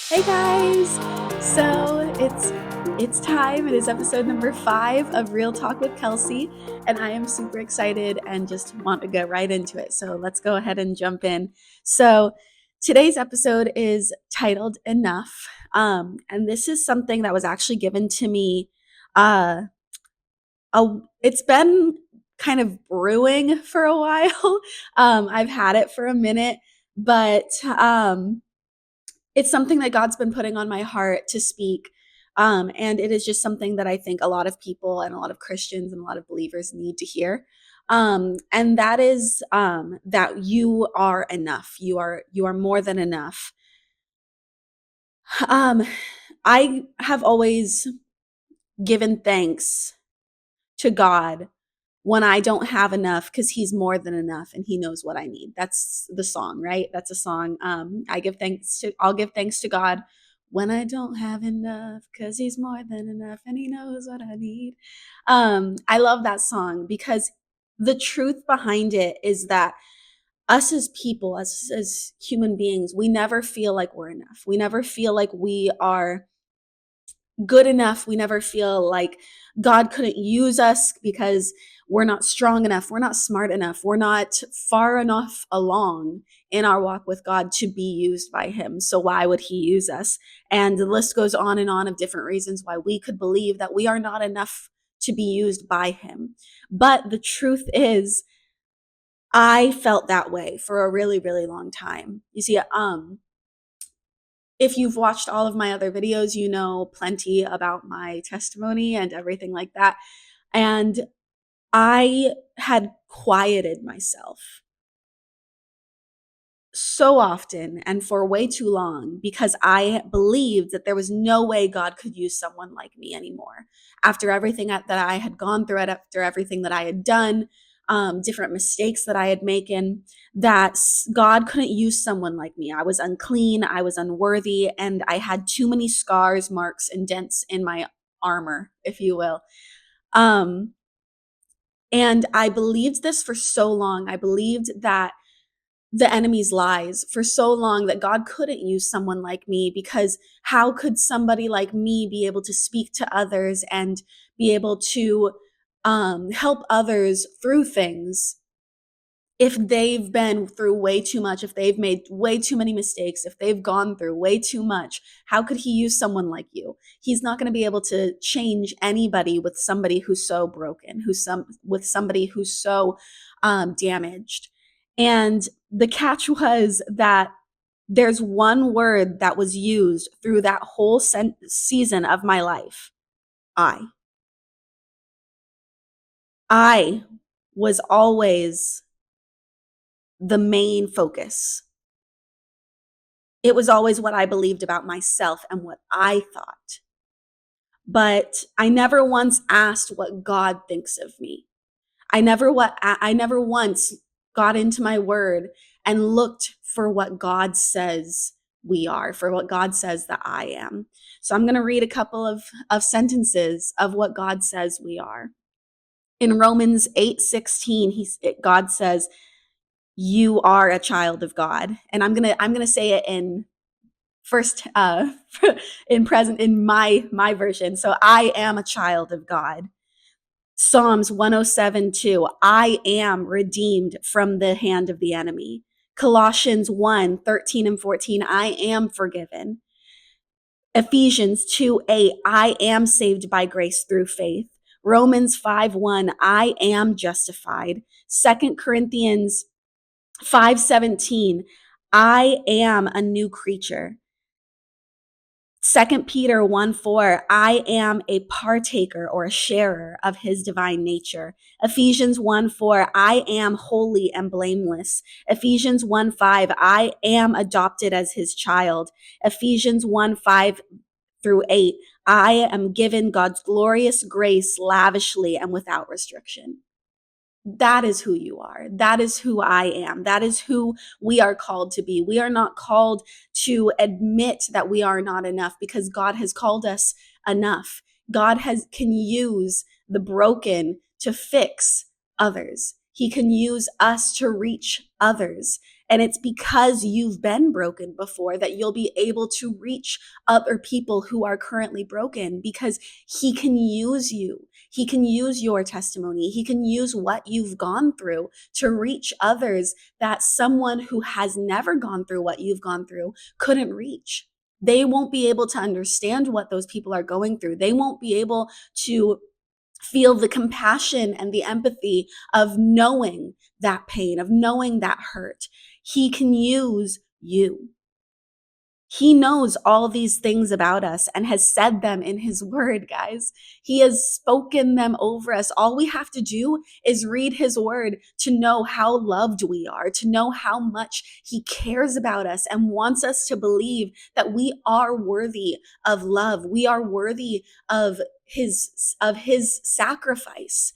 Hey guys! So it's time. It is episode number 5 of Real Talk with Kelsey, and I am super excited and just want to go right into it. So let's go ahead and jump in. So today's episode is titled Enough, and this is something that was actually given to me. Uh, it's been kind of brewing for a while. I've had it for a minute, but it's something that God's been putting on my heart to speak. And it is just something that I think a lot of people and a lot of Christians and a lot of believers need to hear. And that is that you are enough. You are more than enough. Um, I have always given thanks to God when I don't have enough because he's more than enough and he knows what I need. That's the song, right? That's a song. I'll give thanks to God when I don't have enough because he's more than enough and he knows what I need. I love that song because the truth behind it is that us as people, as human beings, we never feel like we're enough. We never feel like we are good enough. We never feel like God couldn't use us because we're not strong enough. We're not smart enough. We're not far enough along in our walk with God to be used by him. So why would he use us? And the list goes on and on of different reasons why we could believe that we are not enough to be used by him. But the truth is, I felt that way for a really, really long time. You see, if you've watched all of my other videos, you know plenty about my testimony and everything like that. And I had quieted myself so often and for way too long because I believed that there was no way God could use someone like me anymore. After everything that I had gone through, after everything that I had done, different mistakes that I had made, that God couldn't use someone like me. I was unclean, I was unworthy, and I had too many scars, marks, and dents in my armor, if you will. And I believed this for so long. I believed that the enemy's lies for so long that God couldn't use someone like me because how could somebody like me be able to speak to others and be able to help others through things if they've been through way too much, if they've made way too many mistakes, if they've gone through way too much? How could he use someone like you? He's not going to be able to change anybody with somebody who's so broken, with somebody who's so damaged. And the catch was that there's one word that was used through that whole season of my life. I was always the main focus. It was always what I believed about myself and what I thought. But I never once asked what God thinks of me. I never once got into my word and looked for what God says we are, for what God says that I am. So I'm going to read a couple of sentences of what God says we are. In Romans 8:16, God says, "You are a child of God." And I'm gonna say it in first in present in my version. So I am a child of God. Psalms 107:2, I am redeemed from the hand of the enemy. Colossians 1:13 and 14, I am forgiven. Ephesians 2:8, I am saved by grace through faith. Romans 5:1, I am justified. 2 Corinthians 5:17, I am a new creature. 2 Peter 1:4, I am a partaker or a sharer of his divine nature. Ephesians 1:4, I am holy and blameless. Ephesians 1:5, I am adopted as his child. Ephesians 1:5 through 8, I am given God's glorious grace lavishly and without restriction. That is who you are. That is who I am. That is who we are called to be. We are not called to admit that we are not enough because God has called us enough. God can use the broken to fix others. He can use us to reach others. And it's because you've been broken before that you'll be able to reach other people who are currently broken, because he can use you. He can use your testimony. He can use what you've gone through to reach others that someone who has never gone through what you've gone through couldn't reach. They won't be able to understand what those people are going through. They won't be able to feel the compassion and the empathy of knowing that pain, of knowing that hurt. He can use you. He knows all these things about us and has said them in his word, guys. He has spoken them over us. All we have to do is read his word to know how loved we are, to know how much he cares about us and wants us to believe that we are worthy of love. We are worthy of his sacrifice.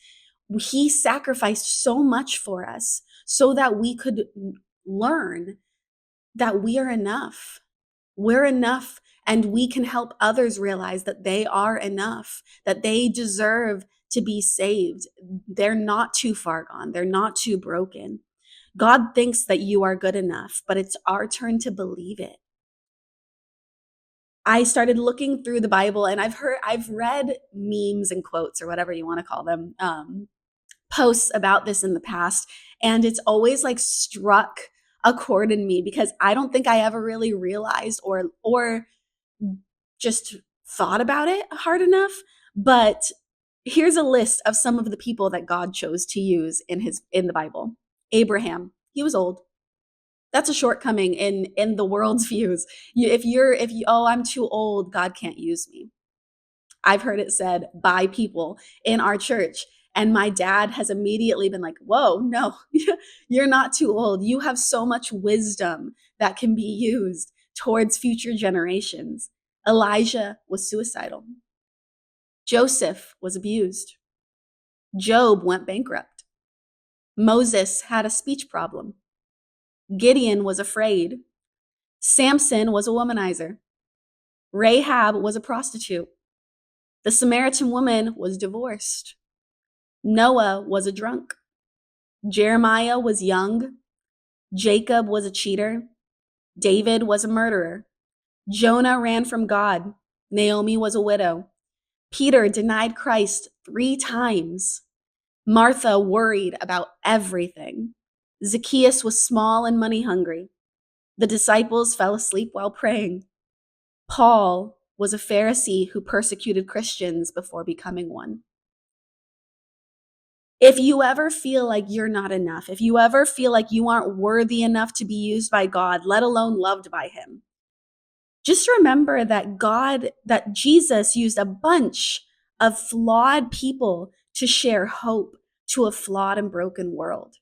He sacrificed so much for us so that we could learn that we are enough. We're enough, and we can help others realize that they are enough, that they deserve to be saved. They're not too far gone. They're not too broken. God thinks that you are good enough, but it's our turn to believe it. I started looking through the Bible, and I've read memes and quotes, or whatever you want to call them, posts about this in the past, and it's always like struck a chord in me, because I don't think I ever really realized or just thought about it hard enough. But here's a list of some of the people that God chose to use in the Bible. Abraham, he was old. That's a shortcoming in the world's views. If you oh, I'm too old, God can't use me. I've heard it said by people in our church. And my dad has immediately been like, whoa, no, you're not too old. You have so much wisdom that can be used towards future generations. Elijah was suicidal. Joseph was abused. Job went bankrupt. Moses had a speech problem. Gideon was afraid. Samson was a womanizer. Rahab was a prostitute. The Samaritan woman was divorced. Noah was a drunk. Jeremiah was young. Jacob was a cheater. David was a murderer. Jonah ran from God. Naomi was a widow. Peter denied Christ 3 times. Martha worried about everything. Zacchaeus was small and money hungry. The disciples fell asleep while praying. Paul was a Pharisee who persecuted Christians before becoming one. If you ever feel like you're not enough, if you ever feel like you aren't worthy enough to be used by God, let alone loved by him, just remember that Jesus used a bunch of flawed people to share hope to a flawed and broken world.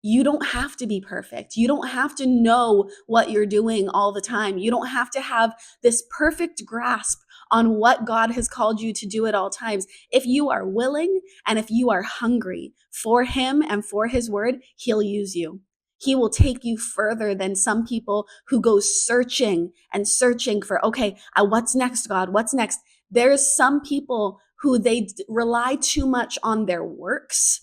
You don't have to be perfect. You don't have to know what you're doing all the time. You don't have to have this perfect grasp on what God has called you to do at all times. If you are willing and if you are hungry for him and for his word, he'll use you. He will take you further than some people who go searching and searching for, okay, what's next, God? What's next? There's some people who they rely too much on their works,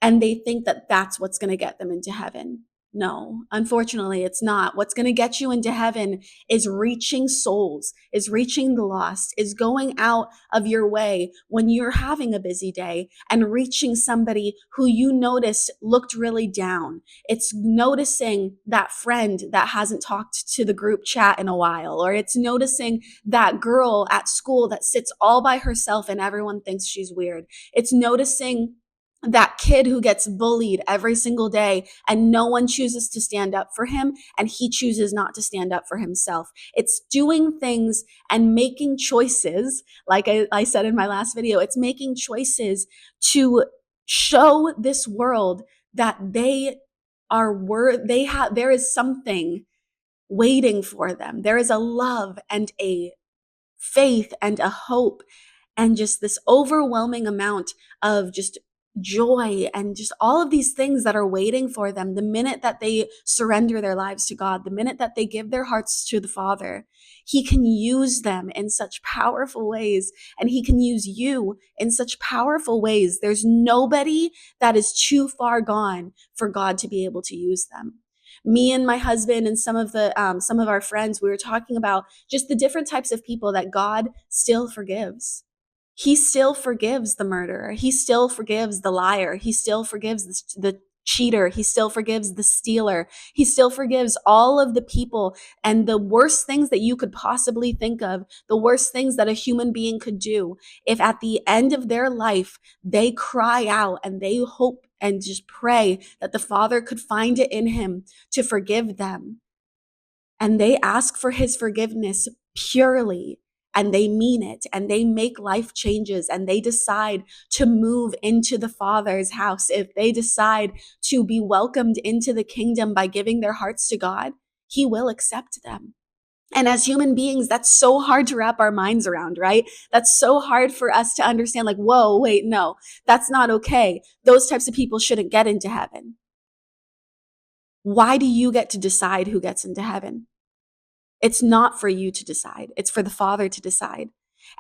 and they think that that's what's going to get them into heaven. No, unfortunately, it's not. What's going to get you into heaven is reaching souls, is reaching the lost, is going out of your way when you're having a busy day and reaching somebody who you noticed looked really down. It's noticing that friend that hasn't talked to the group chat in a while, or it's noticing that girl at school that sits all by herself and everyone thinks she's weird. It's noticing that kid who gets bullied every single day and no one chooses to stand up for him, and he chooses not to stand up for himself. It's doing things and making choices. Like I said in my last video, it's making choices to show this world that there is something waiting for them. There is a love and a faith and a hope and just this overwhelming amount of just joy and just all of these things that are waiting for them the minute that they surrender their lives to God, the minute that they give their hearts to the Father. He can use them in such powerful ways, and he can use you in such powerful ways. There's nobody that is too far gone for God to be able to use them. Me and my husband and some of our friends, we were talking about just the different types of people that God still forgives. He still forgives the murderer. He still forgives the liar. He still forgives the cheater. He still forgives the stealer. He still forgives all of the people and the worst things that you could possibly think of, the worst things that a human being could do. If at the end of their life, they cry out and they hope and just pray that the Father could find it in him to forgive them, and they ask for his forgiveness purely, and they mean it, and they make life changes, and they decide to move into the Father's house, if they decide to be welcomed into the kingdom by giving their hearts to God, he will accept them. And as human beings, that's so hard to wrap our minds around, right? That's so hard for us to understand, like, whoa, wait, no, that's not okay. Those types of people shouldn't get into heaven. Why do you get to decide who gets into heaven? It's not for you to decide. It's for the Father to decide.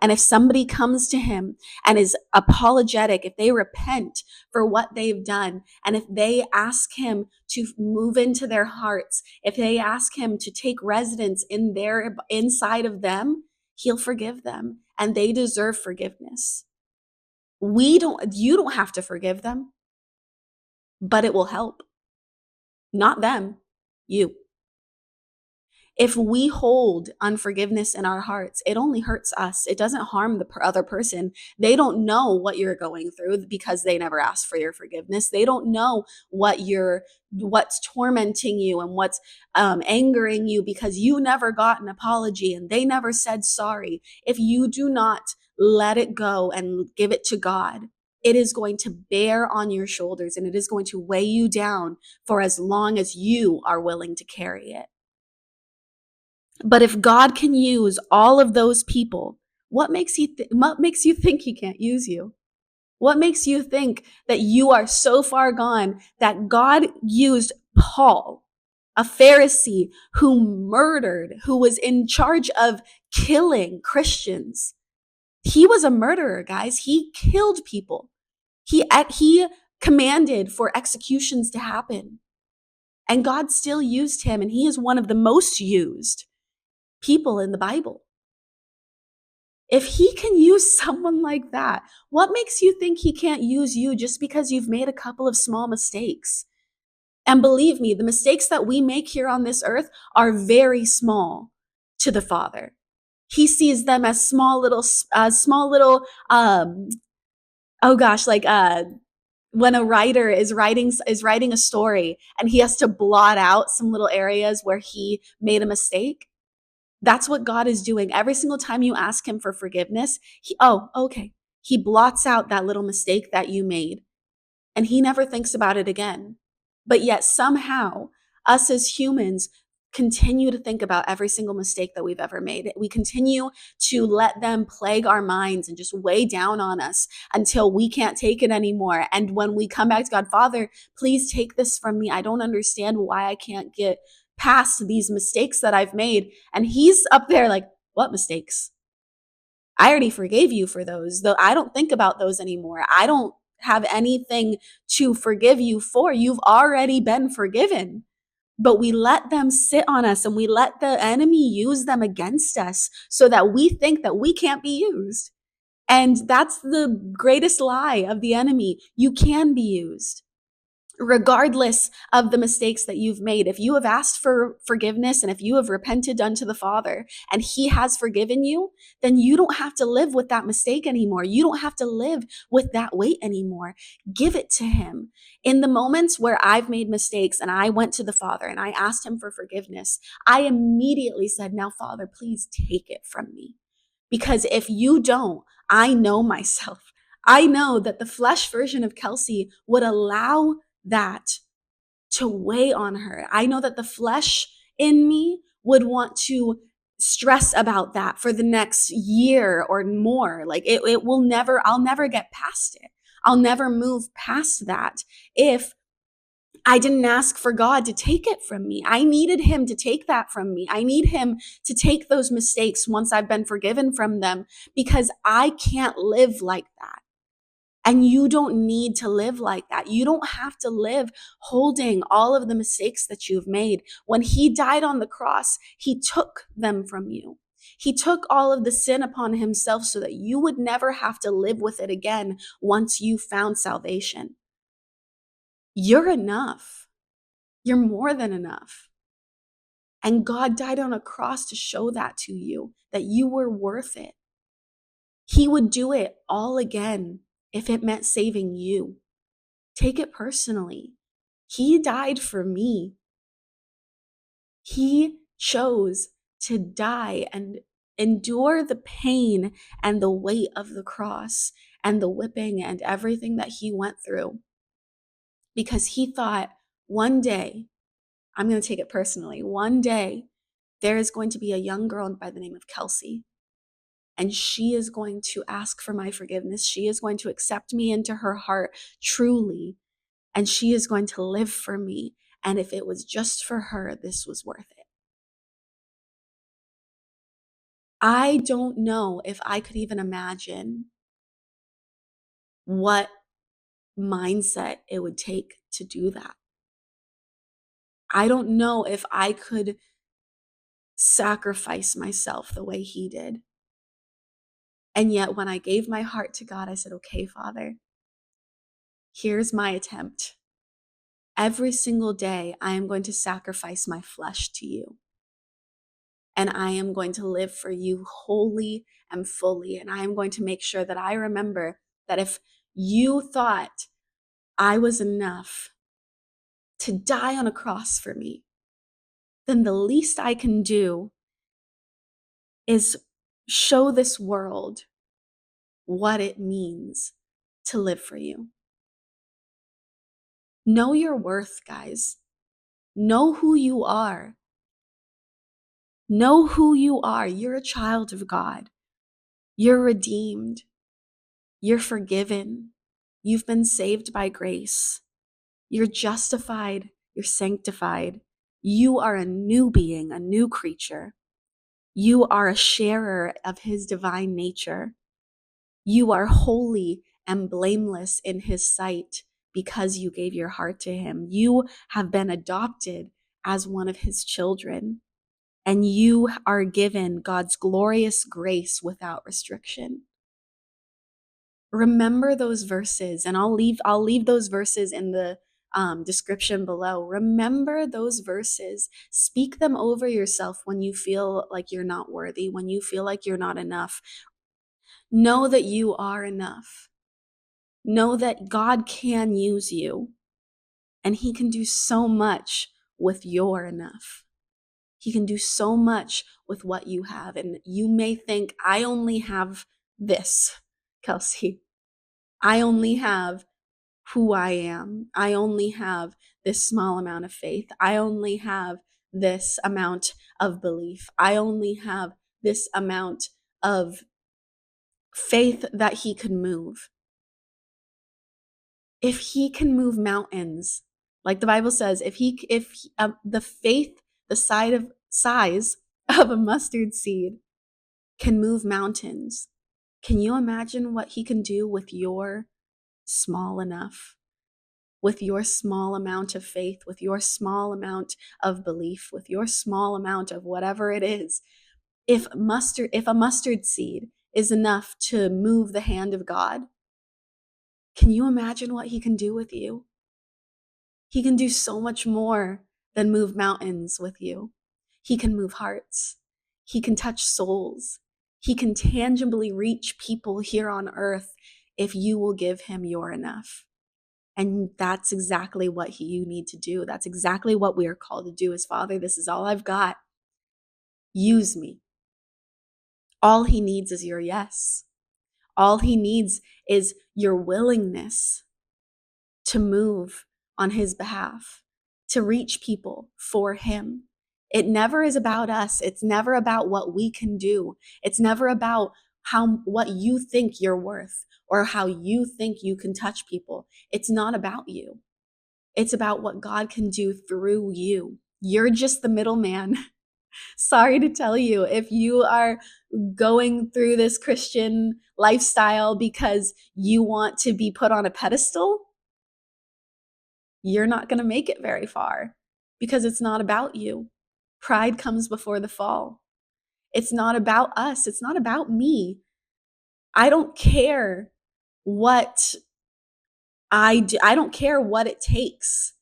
And if somebody comes to him and is apologetic, if they repent for what they've done, and if they ask him to move into their hearts, if they ask him to take residence in their inside of them, he'll forgive them, and they deserve forgiveness. You don't have to forgive them, but it will help. Not them, you. If we hold unforgiveness in our hearts, it only hurts us. It doesn't harm the other person. They don't know what you're going through because they never asked for your forgiveness. They don't know what's tormenting you and what's angering you because you never got an apology and they never said sorry. If you do not let it go and give it to God, it is going to bear on your shoulders and it is going to weigh you down for as long as you are willing to carry it. But if God can use all of those people, what makes you think he can't use you? What makes you think that you are so far gone that God used Paul, a Pharisee who was in charge of killing Christians? He was a murderer, guys. He killed people. He commanded for executions to happen. And God still used him, and he is one of the most used people in the Bible. If he can use someone like that, what makes you think he can't use you just because you've made a couple of small mistakes? And believe me, the mistakes that we make here on this earth are very small to the Father. He sees them as small little, when a writer is writing a story and he has to blot out some little areas where he made a mistake. That's what God is doing. Every single time you ask him for forgiveness, he blots out that little mistake that you made and he never thinks about it again. But yet somehow us as humans continue to think about every single mistake that we've ever made. We continue to let them plague our minds and just weigh down on us until we can't take it anymore. And when we come back to God, Father, please take this from me. I don't understand why I can't get past these mistakes that I've made. And he's up there like, what mistakes? I already forgave you for those, though I don't think about those anymore. I don't have anything to forgive you for. You've already been forgiven. But we let them sit on us and we let the enemy use them against us so that we think that we can't be used. And that's the greatest lie of the enemy. You can be used, regardless of the mistakes that you've made. If you have asked for forgiveness and if you have repented unto the Father and he has forgiven you, then you don't have to live with that mistake anymore. You don't have to live with that weight anymore. Give it to him. In the moments where I've made mistakes and I went to the Father and I asked him for forgiveness, I immediately said, now, Father, please take it from me. Because if you don't, I know myself. I know that the flesh version of Kelsey would allow that to weigh on her. I know that the flesh in me would want to stress about that for the next year or more. Like it will never, I'll never get past it. I'll never move past that if I didn't ask for God to take it from me. I needed him to take that from me. I need him to take those mistakes once I've been forgiven from them, because I can't live like that. And you don't need to live like that. You don't have to live holding all of the mistakes that you've made. When he died on the cross, he took them from you. He took all of the sin upon himself so that you would never have to live with it again once you found salvation. You're enough. You're more than enough. And God died on a cross to show that to you, that you were worth it. He would do it all again if it meant saving you. Take it personally. He died for me. He chose to die and endure the pain and the weight of the cross and the whipping and everything that he went through, because he thought, one day, I'm going to take it personally, one day there is going to be a young girl by the name of Kelsey, and she is going to ask for my forgiveness. She is going to accept me into her heart truly, and she is going to live for me. And if it was just for her, this was worth it. I don't know if I could even imagine what mindset it would take to do that. I don't know if I could sacrifice myself the way he did. And yet when I gave my heart to God, I said, okay, Father, here's my attempt. Every single day, I am going to sacrifice my flesh to you. And I am going to live for you wholly and fully. And I am going to make sure that I remember that if you thought I was enough to die on a cross for me, then the least I can do is show this world what it means to live for you. Know your worth, guys. Know who you are. Know who you are. You're a child of God. You're redeemed. You're forgiven. You've been saved by grace. You're justified. You're sanctified. You are a new being, a new creature. You are a sharer of his divine nature. You are holy and blameless in his sight because you gave your heart to him. You have been adopted as one of his children, and you are given God's glorious grace without restriction. Remember those verses, and I'll leave those verses in the description below. Remember those verses. Speak them over yourself when you feel like you're not worthy, when you feel like you're not enough. Know that you are enough. Know that God can use you, and he can do so much with your enough. He can do so much with what you have. And you may think, I only have this, Kelsey. I only have who I am. I only have this small amount of faith. I only have this amount of belief. I only have this amount of faith that he could move. If he can move mountains, like the Bible says, if the faith, the size of a mustard seed can move mountains, can you imagine what he can do with your small enough, with your small amount of faith, with your small amount of belief, with your small amount of whatever it is? If a mustard seed is enough to move the hand of God, can you imagine what he can do with you? He can do so much more than move mountains with you. He can move hearts. He can touch souls. He can tangibly reach people here on earth if you will give him your enough. And that's exactly what you need to do. That's exactly what we are called to do as Father. This is all I've got. Use me. All he needs is your yes. All he needs is your willingness to move on his behalf, to reach people for him. It never is about us. It's never about what we can do. It's never about what you think you're worth or how you think you can touch people. It's not about you. It's about what God can do through you. You're just the middleman. Sorry to tell you, if you are going through this Christian lifestyle because you want to be put on a pedestal, you're not going to make it very far because it's not about you. Pride comes before the fall. It's not about us. It's not about me. I don't care what I do. I don't care what it takes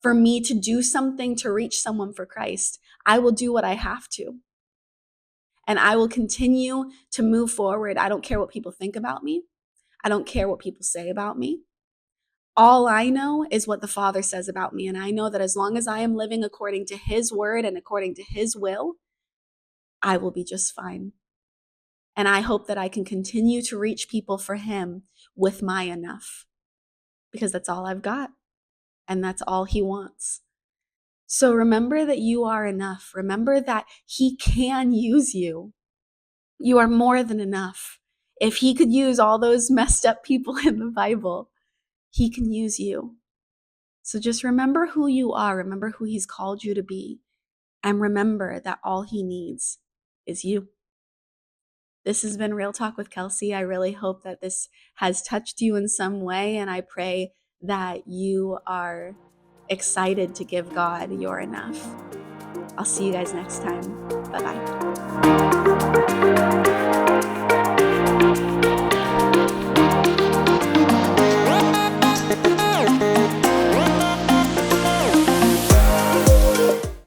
for me to do something to reach someone for Christ. I will do what I have to. And I will continue to move forward. I don't care what people think about me. I don't care what people say about me. All I know is what the Father says about me. And I know that as long as I am living according to His word and according to His will, I will be just fine. And I hope that I can continue to reach people for Him with my enough, because that's all I've got. And that's all He wants. So remember that you are enough. Remember that He can use you. You are more than enough. If He could use all those messed up people in the Bible, He can use you. So just remember who you are. Remember who He's called you to be. And remember that all He needs is you. This has been Real Talk with Kelsey. I really hope that this has touched you in some way. And I pray that you are excited to give God your enough. I'll see you guys next time. Bye-bye.